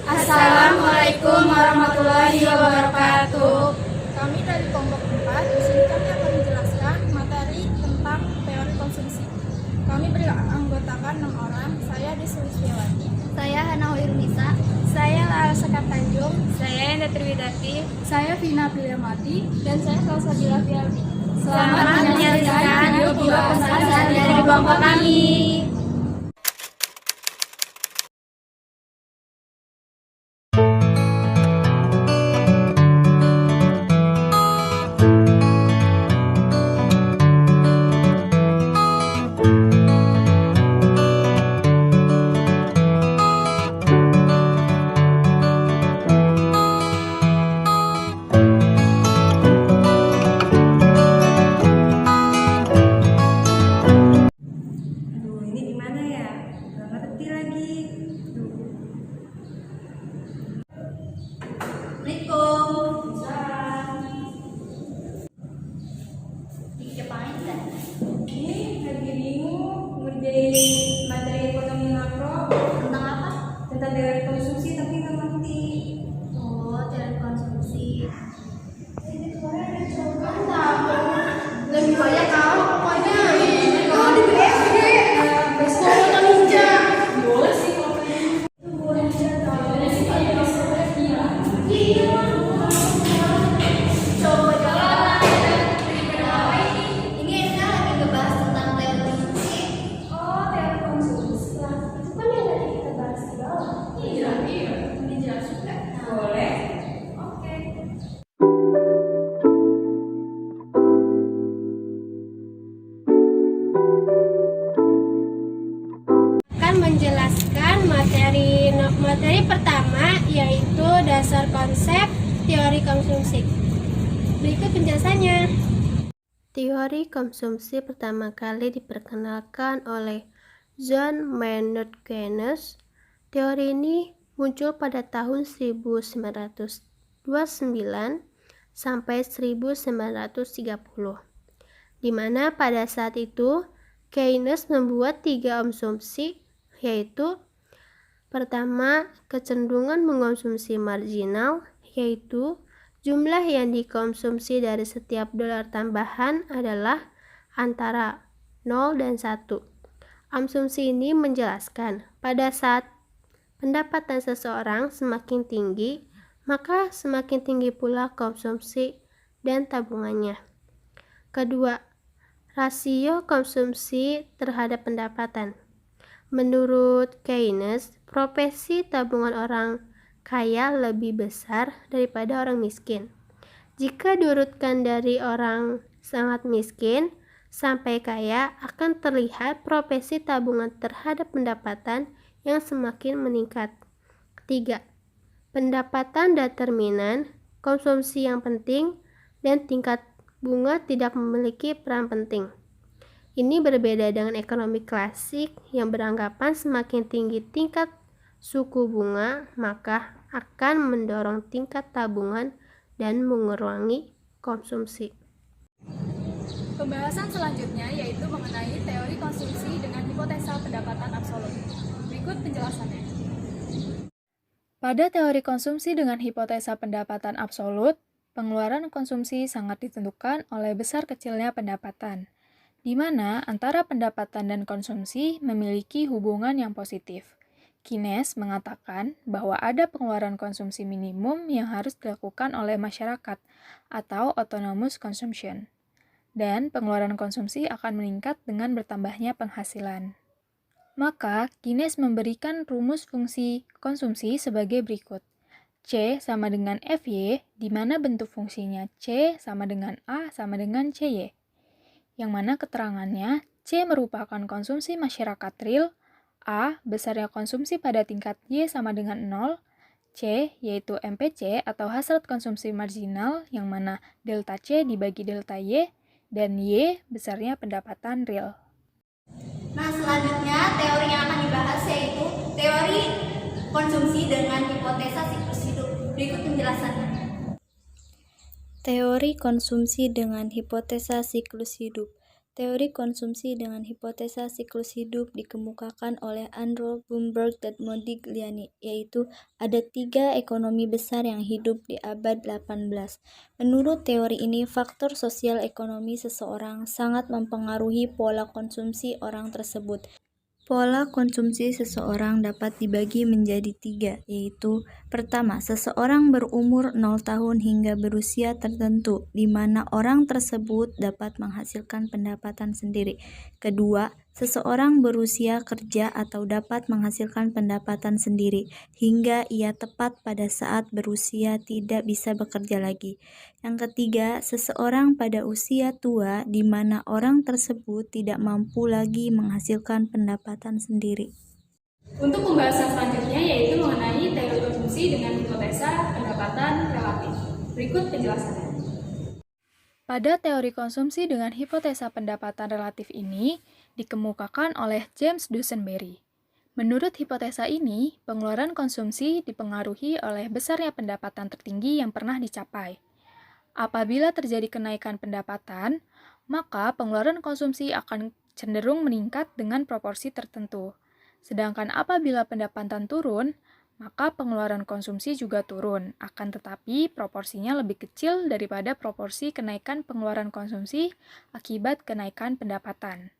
Assalamualaikum warahmatullahi wabarakatuh. Kami dari kelompok 4, di sini kami akan menjelaskan materi tentang teori konsumsi. Kami beranggotakan 6 orang. Saya Desi Wiswiawati. Saya Hana Hoirunisa. Saya Lara Sekar Tanjung. Saya Enda Triwidati. Saya Vina Priyamati. Dan saya Salsabila Fialdi. Selamat menyaksikan video pembahasan dari kelompok kami. Materi ekonomi makro Tentang apa? tentang teori konsumsi tapi nggak ngerti. Oh, teori konsumsi. Lebih banyak kau pokoknya. Kau di BSD. Besok kita ninja. Boleh sih boleh sih. Coba jalan. Ini Enda lagi ngebahas tentang teori konsumsi. Oh, teori konsumsi. Itu kan yang tadi kita bahas di bawah. Iya. Ini jelas juga. Boleh. Oke. Akan menjelaskan materi pertama, yaitu dasar konsep teori konsumsi. Berikut penjelasannya. Teori konsumsi pertama kali diperkenalkan oleh John Maynard Keynes. Teori ini muncul pada tahun 1929 sampai 1930, di mana pada saat itu Keynes membuat 3 asumsi, yaitu pertama, kecenderungan mengkonsumsi marginal, yaitu jumlah yang dikonsumsi dari setiap dolar tambahan adalah antara 0 dan 1. Asumsi ini menjelaskan pada saat pendapatan seseorang semakin tinggi, maka semakin tinggi pula konsumsi dan tabungannya. Kedua, rasio konsumsi terhadap pendapatan. Menurut Keynes, proporsi tabungan orang kaya lebih besar daripada orang miskin. Jika diurutkan dari orang sangat miskin sampai kaya, akan terlihat proporsi tabungan terhadap pendapatan yang semakin meningkat. Ketiga, pendapatan determinan, konsumsi yang penting, dan tingkat bunga tidak memiliki peran penting. Ini berbeda dengan ekonomi klasik yang beranggapan semakin tinggi tingkat suku bunga, maka akan mendorong tingkat tabungan dan mengurangi konsumsi. Pembahasan selanjutnya yaitu mengenai teori konsumsi dengan hipotesa pendapatan absolut. Berikut penjelasannya. Pada teori konsumsi dengan hipotesa pendapatan absolut, pengeluaran konsumsi sangat ditentukan oleh besar kecilnya pendapatan, di mana antara pendapatan dan konsumsi memiliki hubungan yang positif. Keynes mengatakan bahwa ada pengeluaran konsumsi minimum yang harus dilakukan oleh masyarakat atau autonomous consumption, dan pengeluaran konsumsi akan meningkat dengan bertambahnya penghasilan. Maka, Keynes memberikan rumus fungsi konsumsi sebagai berikut. C sama dengan FY, di mana bentuk fungsinya C sama dengan A sama dengan CY. Yang mana keterangannya, C merupakan konsumsi masyarakat real, A besarnya konsumsi pada tingkat Y sama dengan 0, C yaitu MPC atau hasrat konsumsi marginal yang mana delta C dibagi delta Y, dan Y besarnya pendapatan real. Nah, selanjutnya teori yang akan dibahas yaitu teori konsumsi dengan hipotesa siklus hidup. Berikut penjelasannya. Teori konsumsi dengan hipotesa siklus hidup. Teori konsumsi dengan hipotesa siklus hidup dikemukakan oleh Andrew Bloomberg dan Modigliani, yaitu ada 3 ekonomi besar yang hidup di abad 18. Menurut teori ini, faktor sosial ekonomi seseorang sangat mempengaruhi pola konsumsi orang tersebut. Pola konsumsi seseorang dapat dibagi menjadi 3, yaitu pertama, seseorang berumur 0 tahun hingga berusia tertentu, di mana orang tersebut dapat menghasilkan pendapatan sendiri. Kedua, seseorang berusia kerja atau dapat menghasilkan pendapatan sendiri, hingga ia tepat pada saat berusia tidak bisa bekerja lagi. Yang ketiga, seseorang pada usia tua, di mana orang tersebut tidak mampu lagi menghasilkan pendapatan sendiri. Untuk pembahasan selanjutnya yaitu mengenai teori konsumsi dengan hipotesa pendapatan relatif. Berikut penjelasannya. Pada teori konsumsi dengan hipotesa pendapatan relatif ini dikemukakan oleh James Dusenberry. Menurut hipotesa ini, pengeluaran konsumsi dipengaruhi oleh besarnya pendapatan tertinggi yang pernah dicapai. Apabila terjadi kenaikan pendapatan, maka pengeluaran konsumsi akan cenderung meningkat dengan proporsi tertentu. Sedangkan apabila pendapatan turun, maka pengeluaran konsumsi juga turun, akan tetapi proporsinya lebih kecil daripada proporsi kenaikan pengeluaran konsumsi akibat kenaikan pendapatan.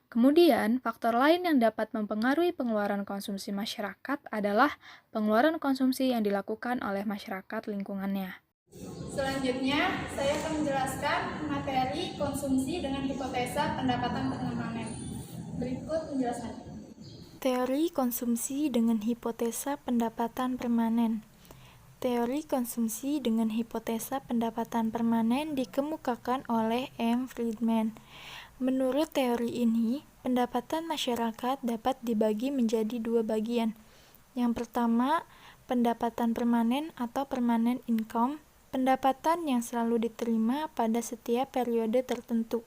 Kemudian, faktor lain yang dapat mempengaruhi pengeluaran konsumsi masyarakat adalah pengeluaran konsumsi yang dilakukan oleh masyarakat lingkungannya. Selanjutnya, saya akan menjelaskan materi konsumsi dengan hipotesa pendapatan permanen. Berikut penjelasannya. Teori konsumsi dengan hipotesa pendapatan permanen. Teori konsumsi dengan hipotesa pendapatan permanen dikemukakan oleh M. Friedman. Menurut teori ini, pendapatan masyarakat dapat dibagi menjadi 2 bagian. Yang pertama, pendapatan permanen atau permanent income, pendapatan yang selalu diterima pada setiap periode tertentu.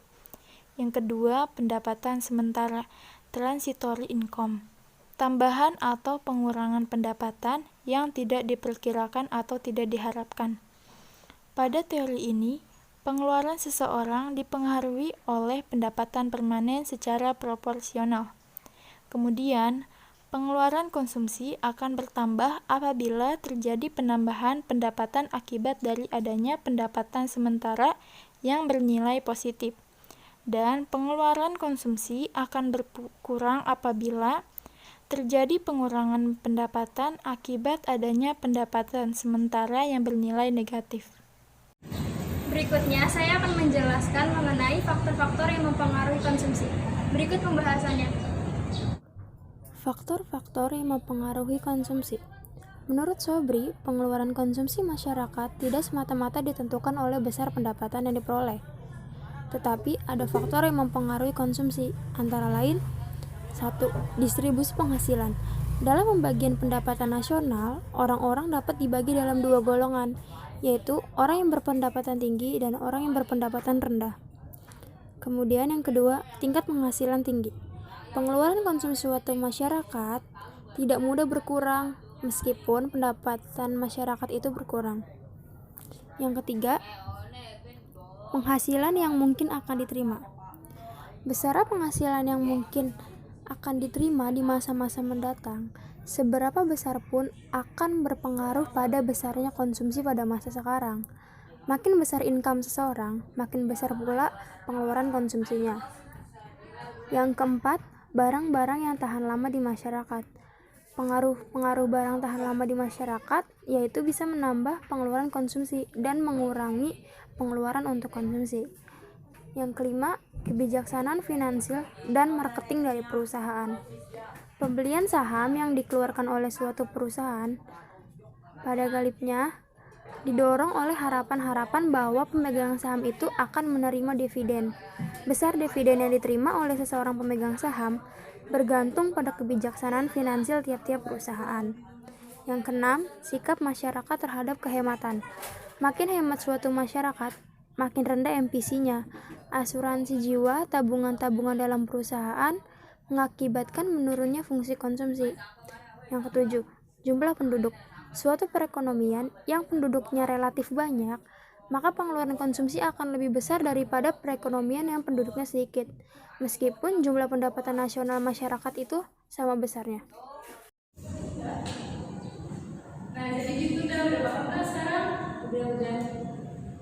Yang kedua, pendapatan sementara, transitory income, tambahan atau pengurangan pendapatan yang tidak diperkirakan atau tidak diharapkan. Pada teori ini, pengeluaran seseorang dipengaruhi oleh pendapatan permanen secara proporsional. Kemudian, pengeluaran konsumsi akan bertambah apabila terjadi penambahan pendapatan akibat dari adanya pendapatan sementara yang bernilai positif. Dan pengeluaran konsumsi akan berkurang apabila terjadi pengurangan pendapatan akibat adanya pendapatan sementara yang bernilai negatif. Berikutnya, saya akan menjelaskan mengenai faktor-faktor yang mempengaruhi konsumsi. Berikut pembahasannya. Faktor-faktor yang mempengaruhi konsumsi. Menurut Sobri, pengeluaran konsumsi masyarakat tidak semata-mata ditentukan oleh besar pendapatan yang diperoleh. Tetapi ada faktor yang mempengaruhi konsumsi, antara lain 1. Distribusi penghasilan. Dalam pembagian pendapatan nasional, orang-orang dapat dibagi dalam 2 golongan, yaitu orang yang berpendapatan tinggi dan orang yang berpendapatan rendah. Kemudian yang kedua, tingkat penghasilan tinggi. Pengeluaran konsumsi suatu masyarakat tidak mudah berkurang meskipun pendapatan masyarakat itu berkurang. Yang ketiga, penghasilan yang mungkin akan diterima. Besar penghasilan yang mungkin akan diterima di masa-masa mendatang, seberapa besar pun akan berpengaruh pada besarnya konsumsi pada masa sekarang. Makin besar income seseorang, makin besar pula pengeluaran konsumsinya. Yang keempat, barang-barang yang tahan lama di masyarakat. Pengaruh barang tahan lama di masyarakat yaitu bisa menambah pengeluaran konsumsi dan mengurangi pengeluaran untuk konsumsi. Yang kelima, kebijaksanaan finansial dan marketing dari perusahaan. Pembelian saham yang dikeluarkan oleh suatu perusahaan pada galipnya didorong oleh harapan-harapan bahwa pemegang saham itu akan menerima dividen. Besar dividen yang diterima oleh seseorang pemegang saham bergantung pada kebijaksanaan finansial tiap-tiap perusahaan. Yang keenam, sikap masyarakat terhadap kehematan. Makin hemat suatu masyarakat, makin rendah MPC-nya. Asuransi jiwa, tabungan-tabungan dalam perusahaan mengakibatkan menurunnya fungsi konsumsi. Yang ketujuh, jumlah penduduk. Suatu perekonomian yang penduduknya relatif banyak maka pengeluaran konsumsi akan lebih besar daripada perekonomian yang penduduknya sedikit, meskipun jumlah pendapatan nasional masyarakat itu sama besarnya. Nah, jadi gitu udah paham nggak sekarang? Udah.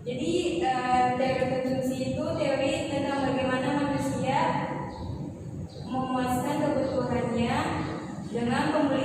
Jadi teori konsumsi itu teori tentang bagaimana manusia memuaskan kebutuhannya dengan pembelian